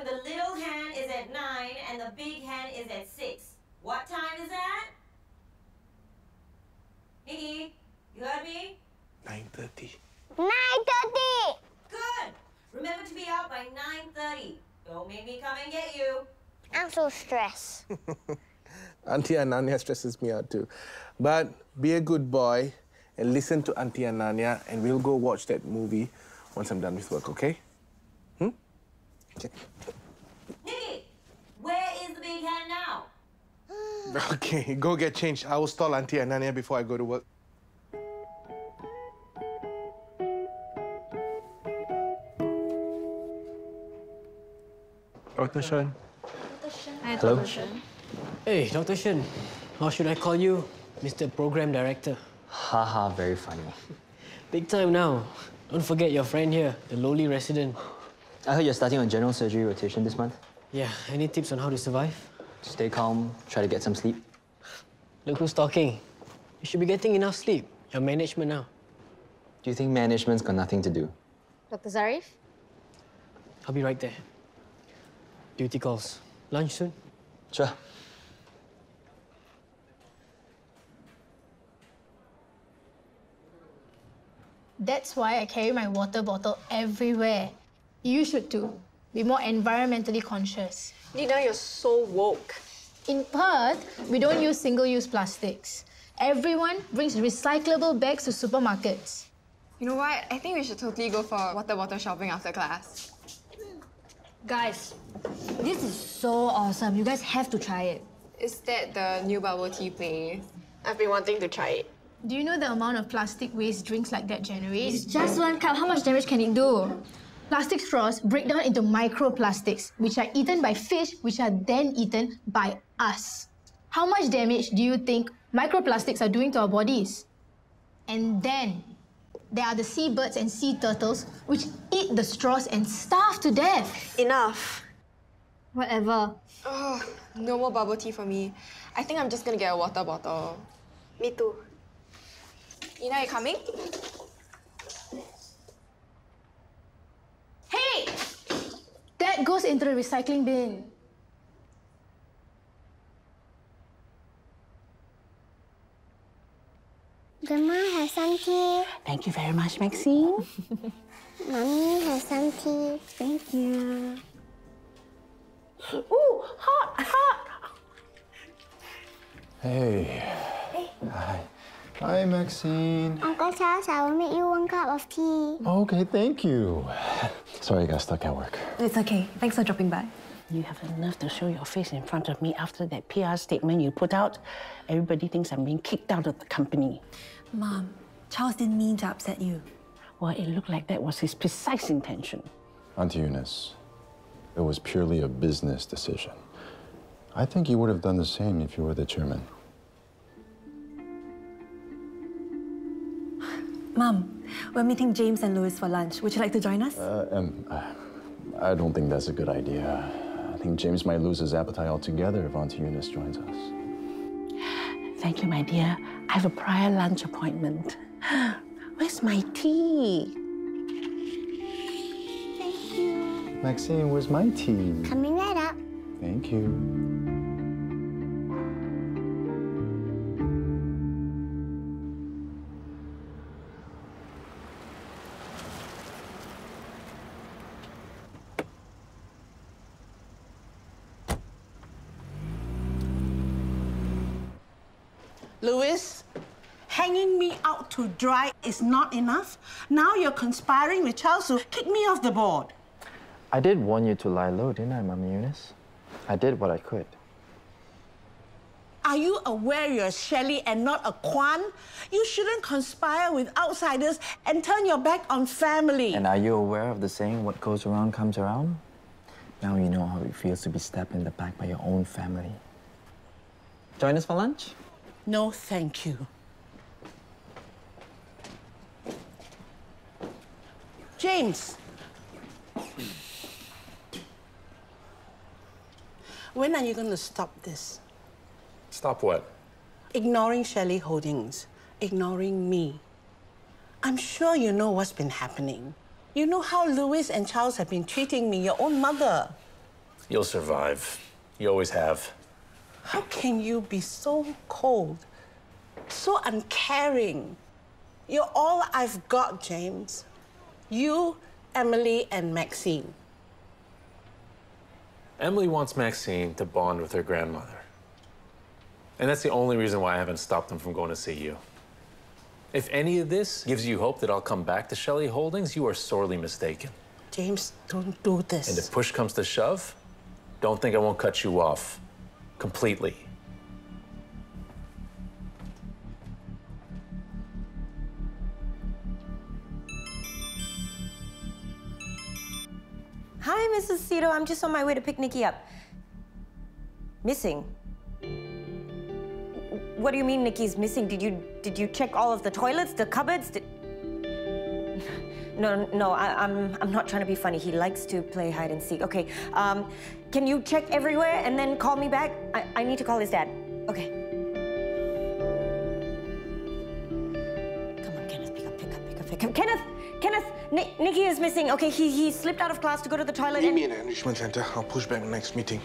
time the little hen is at 9 and the big hen is at 6. What time is that? Nikki, you heard me? 9:30. 9:30! Good! Remember to be out by 9:30. Don't make me come and get you. I'm so stressed. Auntie Ananya stresses me out too. But be a good boy and listen to Auntie Ananya, and we'll go watch that movie once I'm done with work, okay? Okay. Nikki, where is the big hen now? Okay, go get changed. I will stall Auntie Ananya before I go to work. Dr. Shen. Hi, Hello. Dr. Shen. Hey, Dr. Shen. How should I call you? Mr. Program Director. Haha, very funny. Big time now. Don't forget your friend here, the lowly resident. I heard you're starting on general surgery rotation this month. Yeah, any tips on how to survive? Stay calm, try to get some sleep. Look who's talking. You should be getting enough sleep. You're management now. Do you think management's got nothing to do? Dr. Zaryf? I'll be right there. Duty calls. Lunch soon? Sure. That's why I carry my water bottle everywhere. You should too. Be more environmentally conscious. Dina, you're so woke. In Perth, we don't use single-use plastics. Everyone brings recyclable bags to supermarkets. You know what? I think we should totally go for water bottle shopping after class. Guys, this is so awesome. You guys have to try it. Is that the new bubble tea place? I've been wanting to try it. Do you know the amount of plastic waste drinks like that generate? It's just 1 cup. How much damage can it do? Plastic straws break down into microplastics, which are eaten by fish, which are then eaten by us. How much damage do you think microplastics are doing to our bodies? And then, there are the seabirds and sea turtles, which eat the straws and starve to death. Enough. Whatever. Oh, no more bubble tea for me. I think I'm just gonna get a water bottle. Me too. Ina, you coming? Hey! That goes into the recycling bin. Grandma has some tea. Thank you very much, Maxine. Mommy has some tea. Thank you. Ooh, hot, hot. Hey. Hi. Hi, Maxine. Uncle Charles, I will make you 1 cup of tea. Okay, thank you. Sorry I got stuck at work. It's okay. Thanks for dropping by. You have enough to show your face in front of me after that PR statement you put out. Everybody thinks I'm being kicked out of the company. Mom, Charles didn't mean to upset you. Well, it looked like that was his precise intention. Auntie Eunice, it was purely a business decision. I think you would have done the same if you were the chairman. Mom, we're meeting James and Louis for lunch. Would you like to join us? I don't think that's a good idea. I think James might lose his appetite altogether if Auntie Eunice joins us. Thank you, my dear. I have a prior lunch appointment. Where's my tea? Thank you. Maxine, where's my tea? Coming right up. Thank you. Louis, hanging me out to dry is not enough. Now you're conspiring with Charles to kick me off the board. I did warn you to lie low, didn't I, Mummy Eunice? I did what I could. Are you aware you're Shelley and not a Kwan? You shouldn't conspire with outsiders and turn your back on family. And are you aware of the saying, what goes around comes around? Now you know how it feels to be stabbed in the back by your own family. Join us for lunch? No, thank you. James. When are you going to stop this? Stop what? Ignoring Shelley Holdings, ignoring me. I'm sure you know what's been happening. You know how Louis and Charles have been treating me, your own mother. You'll survive. You always have. How can you be so cold, so uncaring? You're all I've got, James. You, Emily, and Maxine. Emily wants Maxine to bond with her grandmother. And that's the only reason why I haven't stopped them from going to see you. If any of this gives you hope that I'll come back to Shelley Holdings, you are sorely mistaken. James, don't do this. And if push comes to shove, don't think I won't cut you off completely. Hi, Mrs. Cito. I'm just on my way to pick Nikki up. Missing? What do you mean Nikki's missing? Did you check all of the toilets, the cupboards? No, I'm not trying to be funny. He likes to play hide and seek. Okay, can you check everywhere and then call me back? I need to call his dad. Okay. Come on, Kenneth, pick up. Kenneth, Nikki is missing. Okay, he slipped out of class to go to the toilet. Meet me in an enrichment center. I'll push back the next meeting.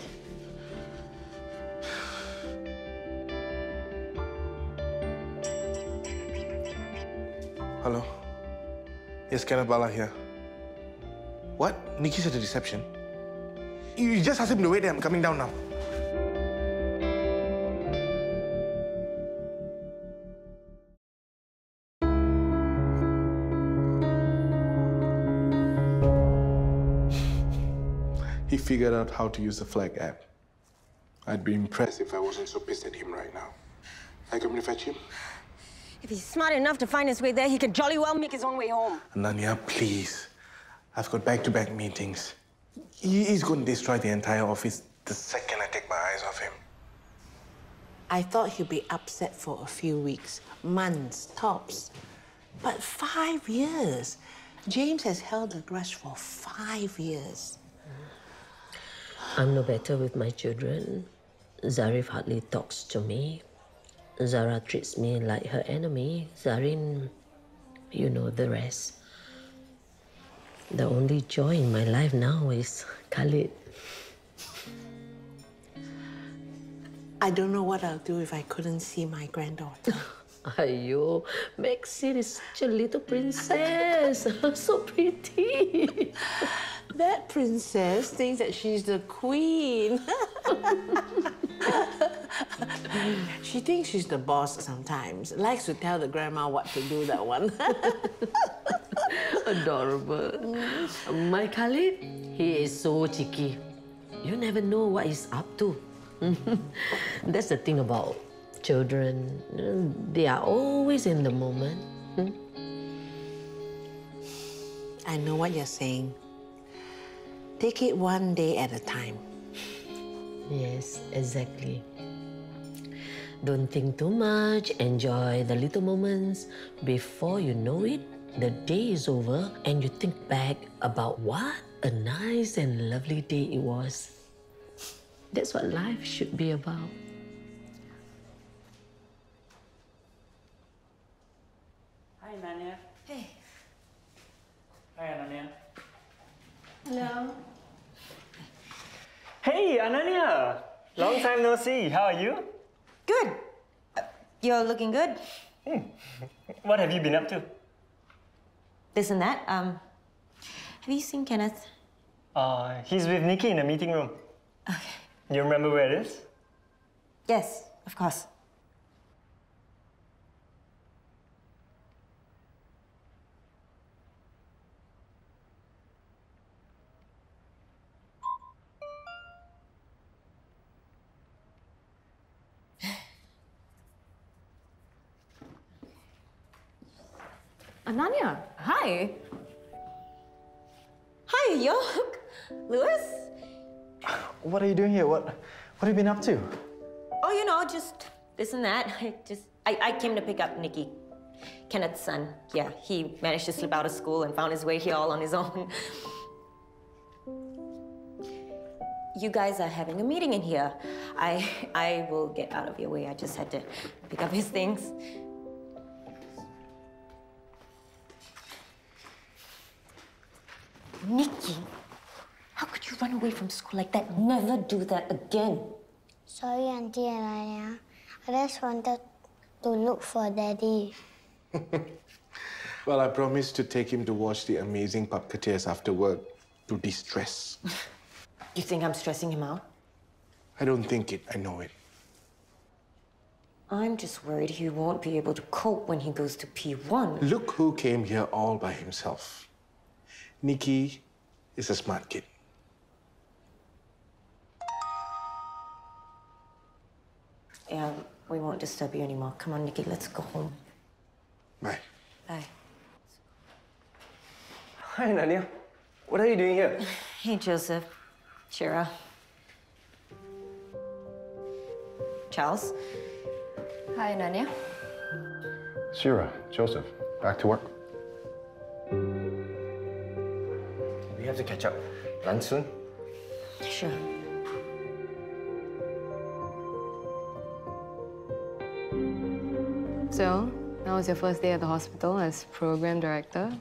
Hello? Yes, Kenneth Bala here. What? Nikki's at the reception? You just ask him to wait there. I'm coming down now. He figured out how to use the flag app. I'd be impressed if I wasn't so pissed at him right now. I come to fetch him? If he's smart enough to find his way there, he can jolly well make his own way home. Ananya, please. I've got back-to-back meetings. He's going to destroy the entire office the second I take my eyes off him. I thought he'd be upset for a few weeks, months, tops. But 5 years. James has held a grudge for 5 years. I'm no better with my children. Zaryf hardly talks to me. Zara treats me like her enemy. Zarin, you know the rest. The only joy in my life now is Khalid. I don't know what I'll do if I couldn't see my granddaughter. Ayo, Maxine is such a little princess. So pretty. That princess thinks that she's the queen. She thinks she's the boss sometimes. Likes to tell the grandma what to do, that one. Adorable. My Khalid, he is so cheeky. You never know what he's up to. That's the thing about children. They are always in the moment. I know what you're saying. Take it one day at a time. Yes, exactly. Don't think too much. Enjoy the little moments. Before you know it, the day is over and you think back about what a nice and lovely day it was. That's what life should be about. Hi, Nanya. Hey. Hi, Ananya. Hello. Hey, Ananya! Long time no see. How are you? Good. You're looking good. What have you been up to? This and that. Have you seen Kenneth? He's with Nikki in the meeting room. Okay. You remember where it is? Yes, of course. Ananya, hi. Hi, York. Lewis? What are you doing here? What have you been up to? Oh, you know, just this and that. I came to pick up Nikki, Kenneth's son. Yeah, he managed to slip out of school and found his way here all on his own. You guys are having a meeting in here. I will get out of your way. I just had to pick up his things. Nikki, how could you run away from school like that. Never do that again. Sorry, Auntie Ananya. I just wanted to look for Daddy. Well, I promised to take him to watch the amazing puppeteers after work to de-stress. You think I'm stressing him out? I don't think it, I know it. I'm just worried he won't be able to cope when he goes to P1. Look who came here all by himself. Nikki is a smart kid. Yeah, we won't disturb you anymore. Come on, Nikki, let's go home. Bye. Bye. Hi, Nanya. What are you doing here? Hey, Joseph. Shira. Charles. Hi, Nanya. Shira, Joseph, back to work? We have to catch up. Lunch soon? Sure. So, that was your first day at the hospital as program director?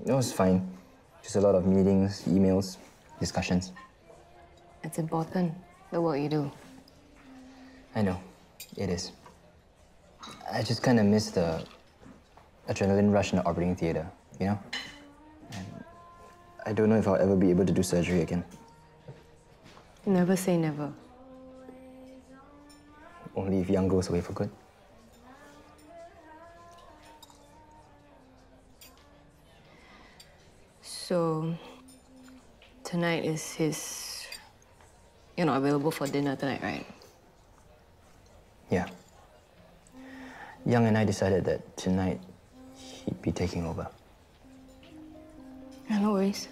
It was fine. Just a lot of meetings, emails, discussions. It's important, the work you do. I know, it is. I just kind of miss the adrenaline rush in the operating theater, you know? And I don't know if I'll ever be able to do surgery again. Never say never. Only if Yang goes away for good. So, tonight is his... You're not available for dinner tonight, right? Yeah. Yang and I decided that tonight he'd be taking over. Yeah, no worries.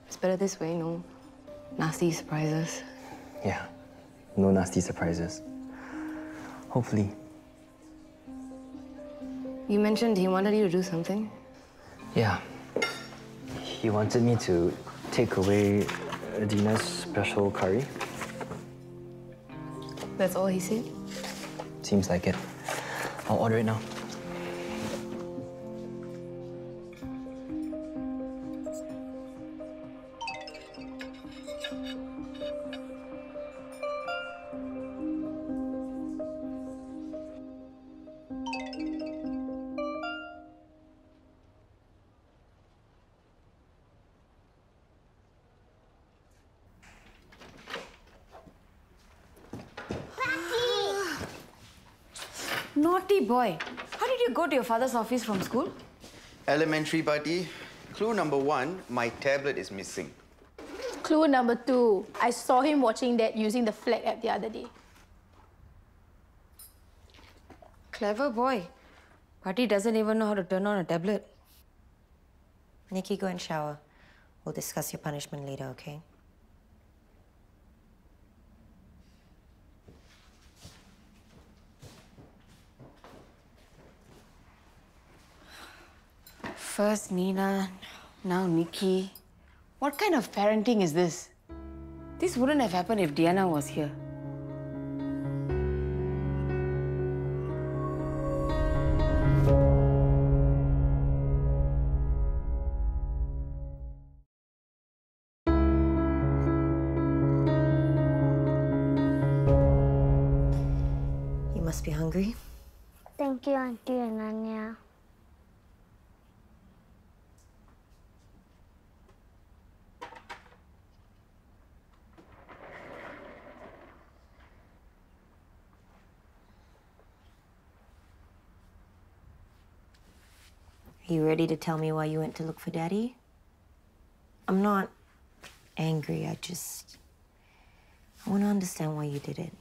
It's better this way, no nasty surprises. Yeah, no nasty surprises. Hopefully. You mentioned he wanted you to do something. Yeah. He wanted me to take away Adina's special curry. That's all he said? Seems like it. I'll order it now. Naughty boy. How did you go to your father's office from school? Elementary, buddy. Clue number 1, my tablet is missing. Clue number 2, I saw him watching that using the Flag app the other day. Clever boy. Patti doesn't even know how to turn on a tablet. Nikki, go and shower. We'll discuss your punishment later, okay? First Nina, now Nikki. What kind of parenting is this? This wouldn't have happened if Diana was here. You must be hungry. Thank you, Auntie Ananya. Are you ready to tell me why you went to look for Daddy? I'm not angry, I want to understand why you did it.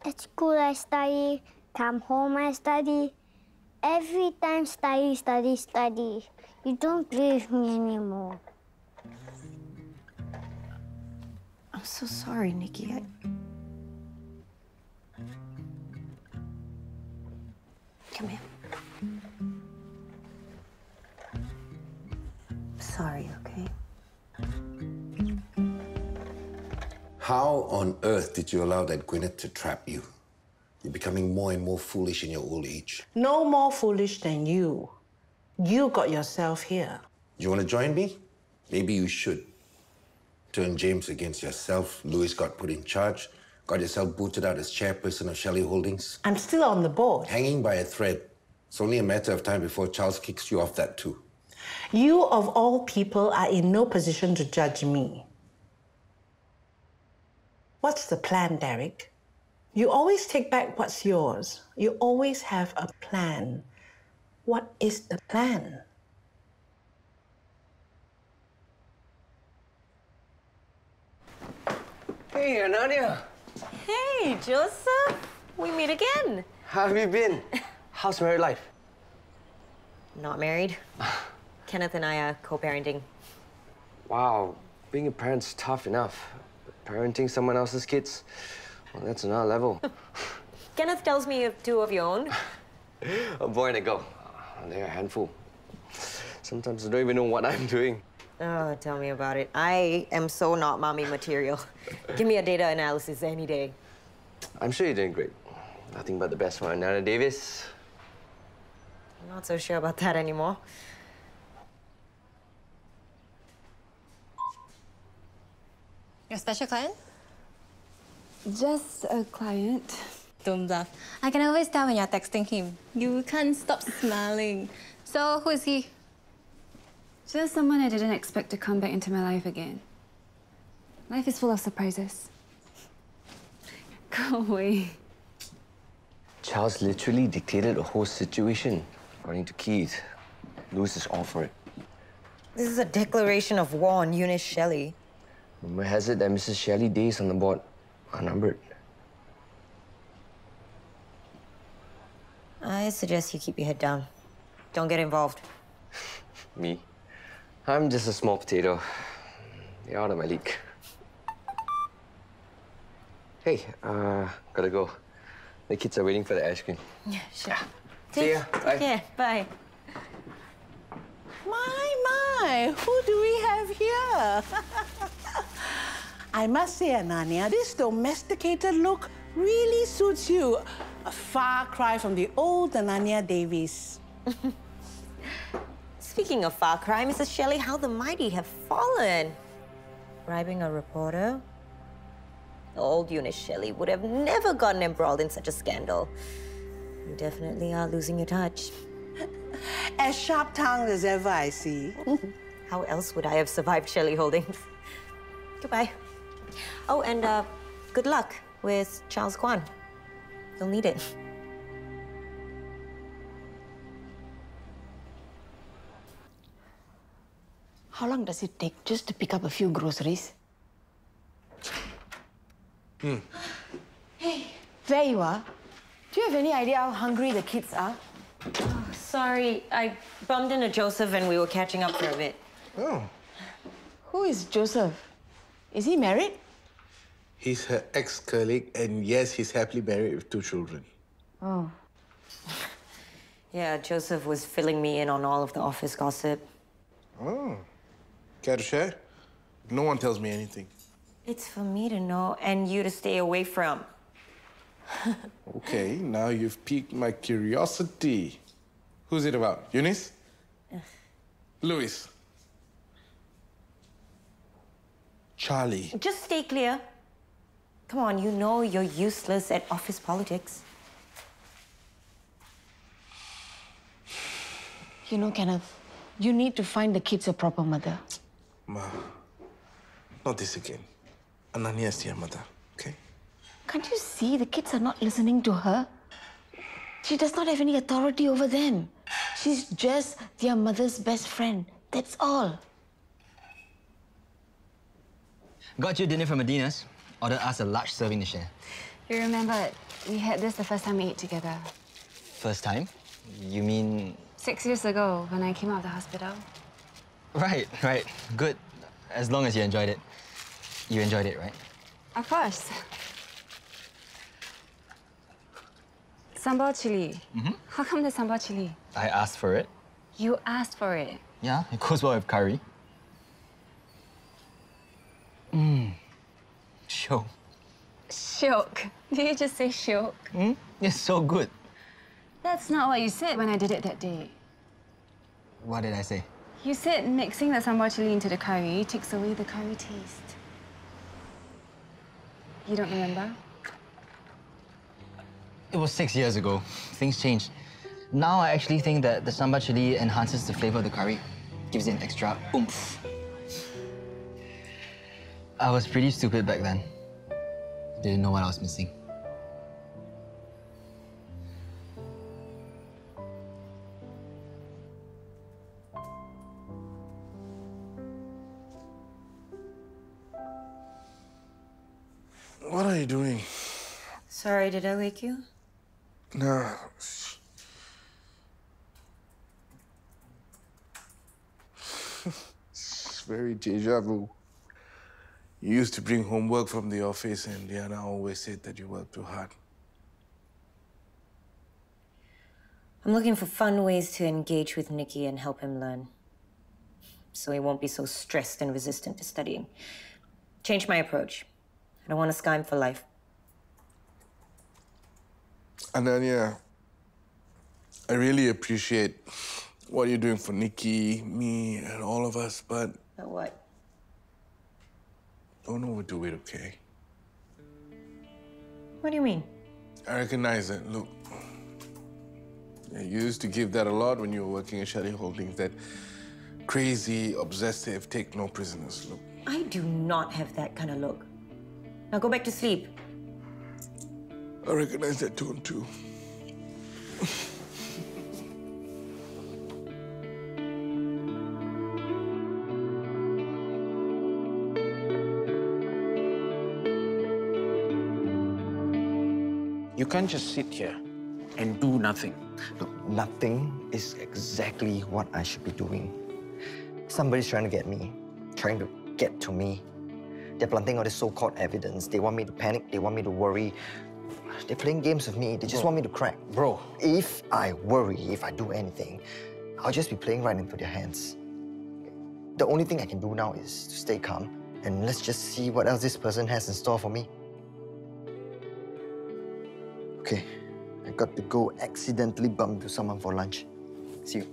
At school I study, come home I study. Every time study, study, study. You don't play with me anymore. I'm so sorry, Nikki. Come here. Sorry, okay? How on earth did you allow that Gwyneth to trap you? You're becoming more and more foolish in your old age. No more foolish than you. You got yourself here. You want to join me? Maybe you should. Turned James against yourself. Louis got put in charge. Got yourself booted out as chairperson of Shelley Holdings. I'm still on the board. Hanging by a thread. It's only a matter of time before Charles kicks you off that too. You, of all people, are in no position to judge me. What's the plan, Derek? You always take back what's yours. You always have a plan. What is the plan? Hey, Nadia. Hey, Joseph. We meet again. How have you been? How's married life? Not married. Kenneth and I are co-parenting. Wow, being a parent's tough enough. Parenting someone else's kids, well, that's another level. Kenneth tells me you have two of your own. A boy and a girl. They're a handful. Sometimes I don't even know what I'm doing. Oh, tell me about it. I am so not mommy material. Give me a data analysis any day. I'm sure you're doing great. Nothing but the best for Nana Davis. I'm not so sure about that anymore. Your special client? Just a client. Don't bluff. I can always tell when you're texting him. You can't stop smiling. So, who is he? Just someone I didn't expect to come back into my life again. Life is full of surprises. Go away. Charles literally dictated the whole situation. According to Keith, Louis is all for it. This is a declaration of war on Eunice Shelley. Rumor has it that Mrs. Shelley's days on the board are numbered. I suggest you keep your head down. Don't get involved. Me? I'm just a small potato. You're out of my league. Hey, gotta go. The kids are waiting for the ice cream. Yeah, sure. See ya. Bye. Take care. Bye. My, who do we have here? I must say, Ananya, this domesticated look really suits you. A far cry from the old Ananya Davies. Speaking of far cry, Mrs. Shelley, how the mighty have fallen. Bribing a reporter? The old Eunice Shelley would have never gotten embroiled in such a scandal. You definitely are losing your touch. As sharp-tongued as ever, I see. How else would I have survived Shelley Holdings? Goodbye. Oh, and good luck with Charles Kwan. You'll need it. How long does it take just to pick up a few groceries? Hey, there you are. Do you have any idea how hungry the kids are? Oh, sorry, I bumped into Joseph and we were catching up for a bit. Oh. Who is Joseph? Is he married? He's her ex-colleague, and yes, he's happily married with 2 children. Oh. Yeah, Joseph was filling me in on all of the office gossip. Oh. Care to share? No one tells me anything. It's for me to know and you to stay away from. Okay, now you've piqued my curiosity. Who's it about? Eunice? Louis? Charlie? Just stay clear. Come on, you know you're useless at office politics. You know, Kenneth, you need to find the kids a proper mother. Ma, not this again. Ananya is their mother, okay? Can't you see the kids are not listening to her? She does not have any authority over them. She's just their mother's best friend. That's all. Got you dinner from Adina's. Ordered us a large serving to share. You remember, we had this the first time we ate together. First time? You mean... 6 years ago, when I came out of the hospital. Right. Good. As long as you enjoyed it. You enjoyed it, right? Of course. Sambal chili. How come the sambal chili? I asked for it. You asked for it. Yeah, it goes well with curry. Show. Shiok. Did you just say shiok? It's so good. That's not what you said when I did it that day. What did I say? You said mixing the sambal chili into the curry takes away the curry taste. You don't remember? It was 6 years ago. Things changed. Now I actually think that the sambal chili enhances the flavor of the curry, gives it an extra oomph. I was pretty stupid back then. Didn't know what I was missing. What are you doing? Sorry, did I wake you? No. It's very deja vu. You used to bring homework from the office and Diana always said that you work too hard. I'm looking for fun ways to engage with Nikki and help him learn. So he won't be so stressed and resistant to studying. Change my approach. I don't want to scar him for life. Ananya, I really appreciate what you're doing for Nikki, me, and all of us, but... But what? Don't overdo it, okay? What do you mean? I recognize it. Look, you used to give that a lot when you were working at Shelley Holdings, that crazy, obsessive, take no prisoners look. I do not have that kind of look. Now go back to sleep. I recognize that tone too. You can't just sit here and do nothing. Look, nothing is exactly what I should be doing. Somebody's trying to get me, trying to get to me. They're planting all this so-called evidence. They want me to panic, they want me to worry. They're playing games with me, they just want me to crack. Bro. If I worry, if I do anything, I'll just be playing right into their hands. The only thing I can do now is to stay calm and let's just see what else this person has in store for me. Okay, I got to go accidentally bump into someone for lunch. See you.